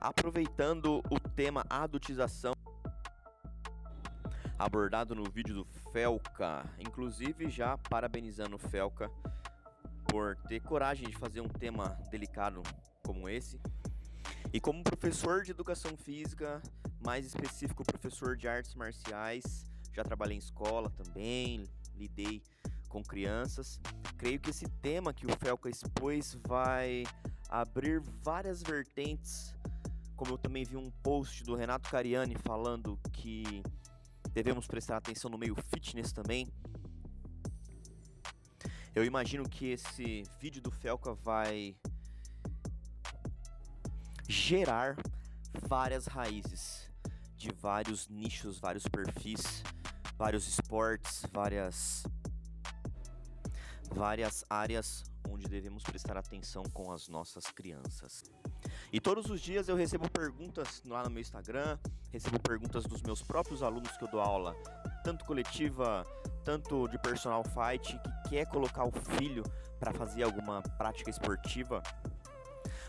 Aproveitando o tema adultização abordado no vídeo do Felca, inclusive já parabenizando o Felca por ter coragem de fazer um tema delicado como esse. E como professor de educação física, mais específico professor de artes marciais, já trabalhei em escola também, lidei com crianças. Creio que esse tema que o Felca expôs vai abrir várias vertentes, como eu também vi um post do Renato Cariani falando que devemos prestar atenção no meio fitness também. Eu imagino que esse vídeo do Felca vai gerar várias raízes de vários nichos, vários perfis, vários esportes, várias áreas onde devemos prestar atenção com as nossas crianças. E todos os dias eu recebo perguntas lá no meu Instagram, recebo perguntas dos meus próprios alunos que eu dou aula, tanto coletiva, tanto de personal fight, que quer colocar o filho para fazer alguma prática esportiva.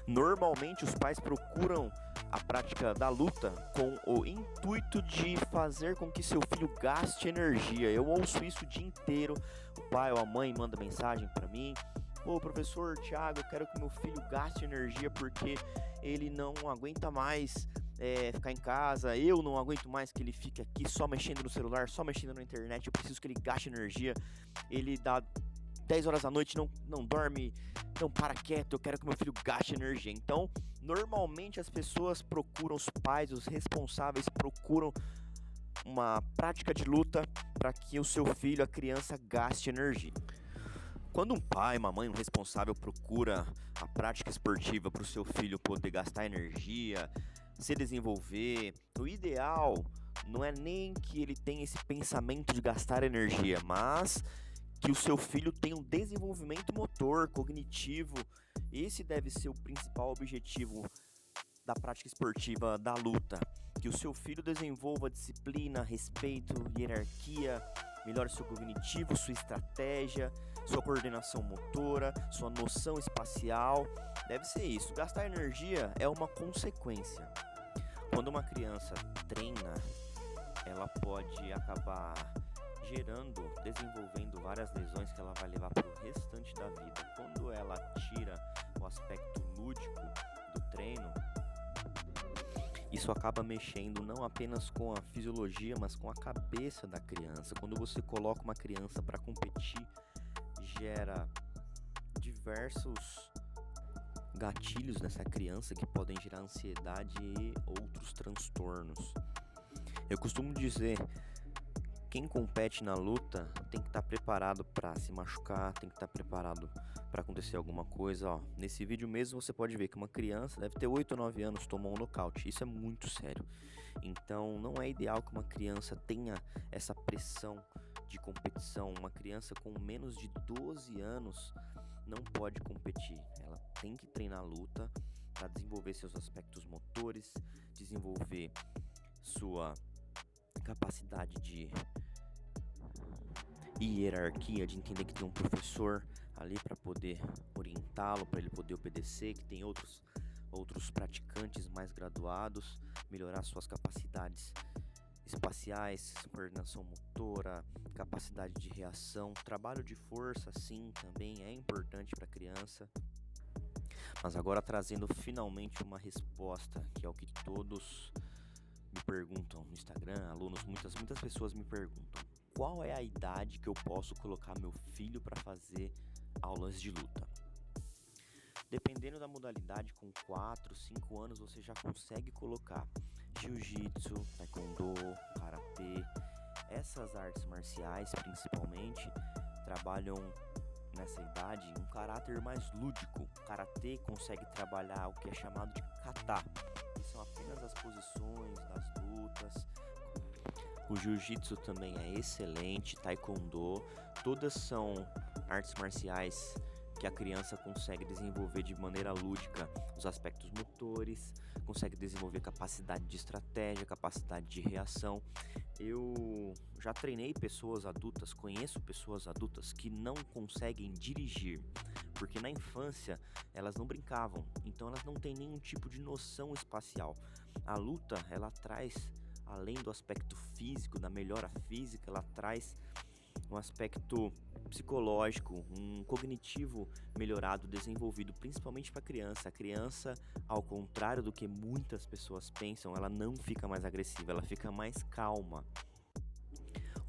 Normalmente os pais procuram a prática da luta com o intuito de fazer com que seu filho gaste energia. Eu ouço isso o dia inteiro, o pai ou a mãe manda mensagem para mim: "Ô professor Thiago, eu quero que meu filho gaste energia porque ele não aguenta mais ficar em casa, eu não aguento mais que ele fique aqui só mexendo no celular, só mexendo na internet, eu preciso que ele gaste energia, ele dá 10 horas da noite, não dorme, não para quieto, eu quero que meu filho gaste energia." Então, normalmente as pessoas procuram, os pais, os responsáveis procuram uma prática de luta para que o seu filho, a criança, gaste energia. Quando um pai, uma mãe, um responsável procura a prática esportiva para o seu filho poder gastar energia, se desenvolver, o ideal não é nem que ele tenha esse pensamento de gastar energia, mas que o seu filho tenha um desenvolvimento motor, cognitivo. Esse deve ser o principal objetivo da prática esportiva da luta. Que o seu filho desenvolva disciplina, respeito, hierarquia, melhore seu cognitivo, sua estratégia, sua coordenação motora, sua noção espacial. Deve ser isso. Gastar energia é uma consequência. Quando uma criança treina, ela pode acabar desenvolvendo várias lesões que ela vai levar para o restante da vida. Quando ela tira o aspecto lúdico do treino, isso acaba mexendo não apenas com a fisiologia, mas com a cabeça da criança. Quando você coloca uma criança para competir, gera diversos gatilhos nessa criança que podem gerar ansiedade e outros transtornos. Eu costumo dizer: quem compete na luta tem que estar preparado para se machucar, tem que estar preparado para acontecer alguma coisa. Nesse vídeo mesmo você pode ver que uma criança, deve ter 8 ou 9 anos, tomou um nocaute. Isso é muito sério. Então não é ideal que uma criança tenha essa pressão de competição. Uma criança com menos de 12 anos não pode competir. Ela tem que treinar luta para desenvolver seus aspectos motores, desenvolver sua capacidade de hierarquia, de entender que tem um professor ali para poder orientá-lo, para ele poder obedecer, que tem outros praticantes mais graduados, melhorar suas capacidades espaciais, coordenação motora, capacidade de reação, trabalho de força, sim, também é importante para a criança. Mas agora trazendo finalmente uma resposta, que é o que todos me perguntam no Instagram, alunos, muitas pessoas me perguntam: qual é a idade que eu posso colocar meu filho para fazer aulas de luta? Dependendo da modalidade, com 4, 5 anos você já consegue colocar jiu-jitsu, taekwondo, karatê. Essas artes marciais principalmente trabalham nessa idade um caráter mais lúdico. O karatê consegue trabalhar o que é chamado de kata, que são apenas as posições das lutas. O jiu-jitsu também é excelente, taekwondo, todas são artes marciais que a criança consegue desenvolver de maneira lúdica os aspectos motores, consegue desenvolver capacidade de estratégia, capacidade de reação. Eu já treinei pessoas adultas, conheço pessoas adultas que não conseguem dirigir, porque na infância elas não brincavam, então elas não têm nenhum tipo de noção espacial. A luta, ela traz, além do aspecto físico, da melhora física, ela traz um aspecto psicológico, um cognitivo melhorado, desenvolvido principalmente para a criança. A criança, ao contrário do que muitas pessoas pensam, ela não fica mais agressiva, ela fica mais calma.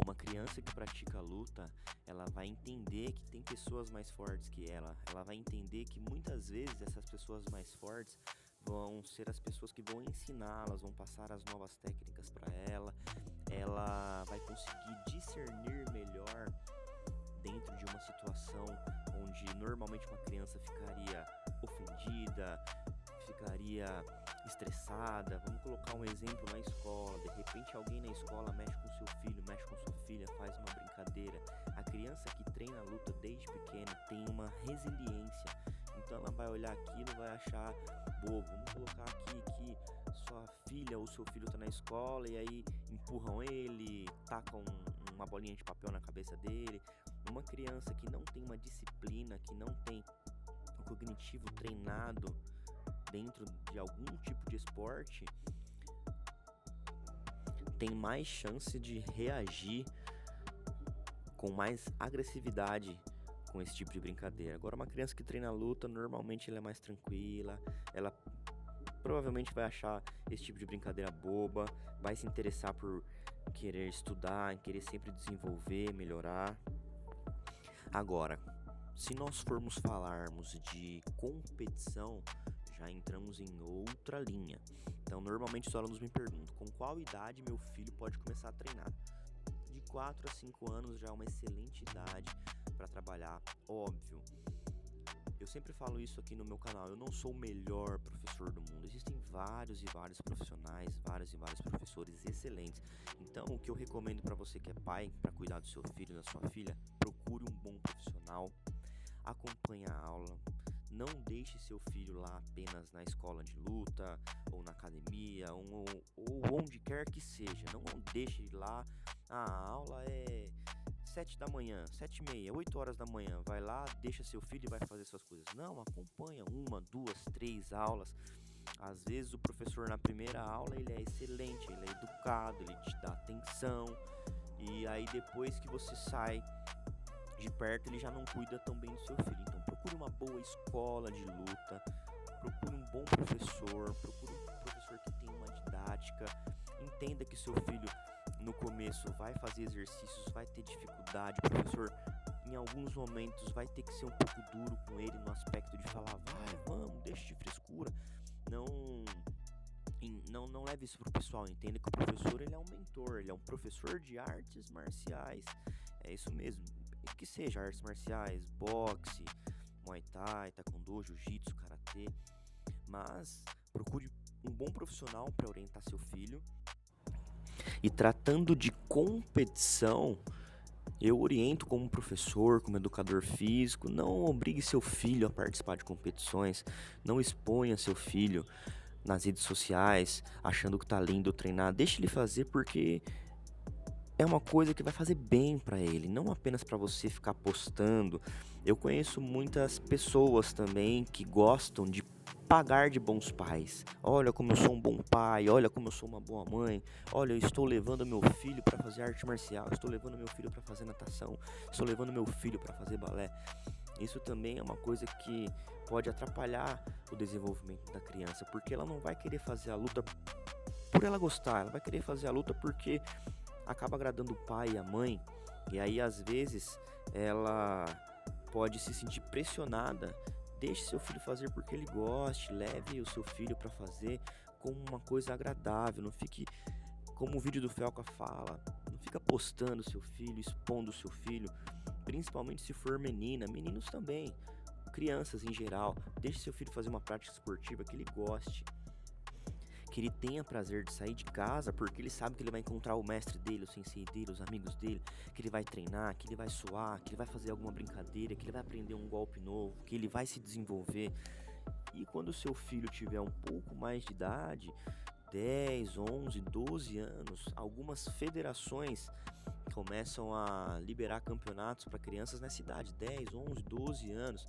Uma criança que pratica luta, ela vai entender que tem pessoas mais fortes que ela vai entender que muitas vezes essas pessoas mais fortes vão ser as pessoas que vão ensiná-las, vão passar as novas técnicas para ela vai conseguir discernir melhor dentro de uma situação onde normalmente uma criança ficaria ofendida, ficaria estressada. Vamos colocar um exemplo na escola. De repente alguém na escola mexe com seu filho, mexe com sua filha, faz uma brincadeira. A criança que treina a luta desde pequena tem uma resiliência. Então ela vai olhar aquilo e vai achar bobo. Vamos colocar aqui que sua filha ou seu filho está na escola e aí empurram ele, tacam uma bolinha de papel na cabeça dele. Uma criança que não tem uma disciplina, que não tem um cognitivo treinado dentro de algum tipo de esporte, tem mais chance de reagir com mais agressividade com esse tipo de brincadeira. Agora, uma criança que treina luta, normalmente ela é mais tranquila, ela provavelmente vai achar esse tipo de brincadeira boba, vai se interessar por querer estudar, querer sempre desenvolver, melhorar. Agora, se nós formos falarmos de competição, já entramos em outra linha. Então, normalmente os alunos me perguntam, com qual idade meu filho pode começar a treinar? De 4 a 5 anos já é uma excelente idade para trabalhar, óbvio. Eu sempre falo isso aqui no meu canal, eu não sou o melhor professor do mundo, existem vários e vários profissionais, vários e vários professores excelentes. Então, o que eu recomendo para você que é pai, para cuidar do seu filho, da sua filha, procure um bom profissional, acompanhe a aula, não deixe seu filho lá apenas na escola de luta, ou na academia, ou onde quer que seja, não deixe ele lá, a aula é 7 da manhã, 7h30, 8 horas da manhã, vai lá, deixa seu filho e vai fazer suas coisas. Não, acompanha 1, 2, 3 aulas. Às vezes o professor na primeira aula ele é excelente, ele é educado, ele te dá atenção, e aí depois que você sai de perto ele já não cuida tão bem do seu filho. Então procure uma boa escola de luta, procure um bom professor, procure um professor que tenha uma didática, entenda que seu filho no começo vai fazer exercícios, vai ter dificuldade, o professor em alguns momentos vai ter que ser um pouco duro com ele no aspecto de falar, vamos, deixa de frescura, não leve isso pro pessoal, entenda que o professor ele é um mentor, ele é um professor de artes marciais, é isso mesmo, que seja artes marciais, boxe, muay thai, taekwondo, jiu-jitsu, karatê, mas procure um bom profissional para orientar seu filho. E tratando de competição, eu oriento como professor, como educador físico, não obrigue seu filho a participar de competições, não exponha seu filho nas redes sociais, achando que tá lindo treinar, deixe ele fazer porque é uma coisa que vai fazer bem para ele, não apenas para você ficar postando. Eu conheço muitas pessoas também que gostam de pagar de bons pais. Olha como eu sou um bom pai, olha como eu sou uma boa mãe. Olha, eu estou levando meu filho para fazer arte marcial, estou levando meu filho para fazer natação, estou levando meu filho para fazer balé. Isso também é uma coisa que pode atrapalhar o desenvolvimento da criança, porque ela não vai querer fazer a luta por ela gostar, ela vai querer fazer a luta porque acaba agradando o pai e a mãe, e aí às vezes ela pode se sentir pressionada. Deixe seu filho fazer porque ele goste, leve o seu filho para fazer como uma coisa agradável, não fique, como o vídeo do Felca fala, não fica postando seu filho, expondo seu filho, principalmente se for menina, meninos também, crianças em geral. Deixe seu filho fazer uma prática esportiva que ele goste, que ele tenha prazer de sair de casa, porque ele sabe que ele vai encontrar o mestre dele, o sensei dele, os amigos dele, que ele vai treinar, que ele vai suar, que ele vai fazer alguma brincadeira, que ele vai aprender um golpe novo, que ele vai se desenvolver. E quando o seu filho tiver um pouco mais de idade, 10, 11, 12 anos, algumas federações começam a liberar campeonatos para crianças nessa idade, 10, 11, 12 anos.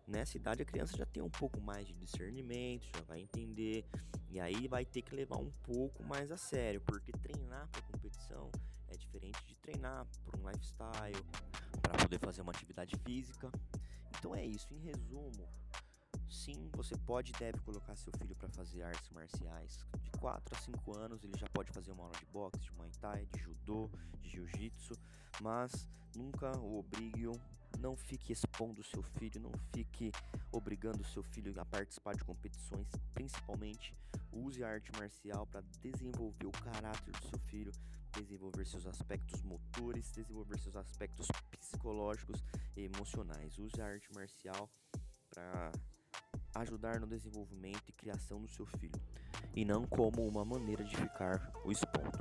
Nessa idade a criança já tem um pouco mais de discernimento, já vai entender, e aí vai ter que levar um pouco mais a sério, porque treinar para competição é diferente de treinar por um lifestyle, para poder fazer uma atividade física. Então é isso, em resumo. Sim, você pode e deve colocar seu filho para fazer artes marciais. De 4 a 5 anos ele já pode fazer uma aula de boxe, de muay thai, de judô, de jiu-jitsu, mas nunca o obrigue, não fique expondo o seu filho, não fique obrigando o seu filho a participar de competições. Principalmente, use a arte marcial para desenvolver o caráter do seu filho, desenvolver seus aspectos motores, desenvolver seus aspectos psicológicos e emocionais. Use a arte marcial para ajudar no desenvolvimento e criação do seu filho, e não como uma maneira de ficar o expondo.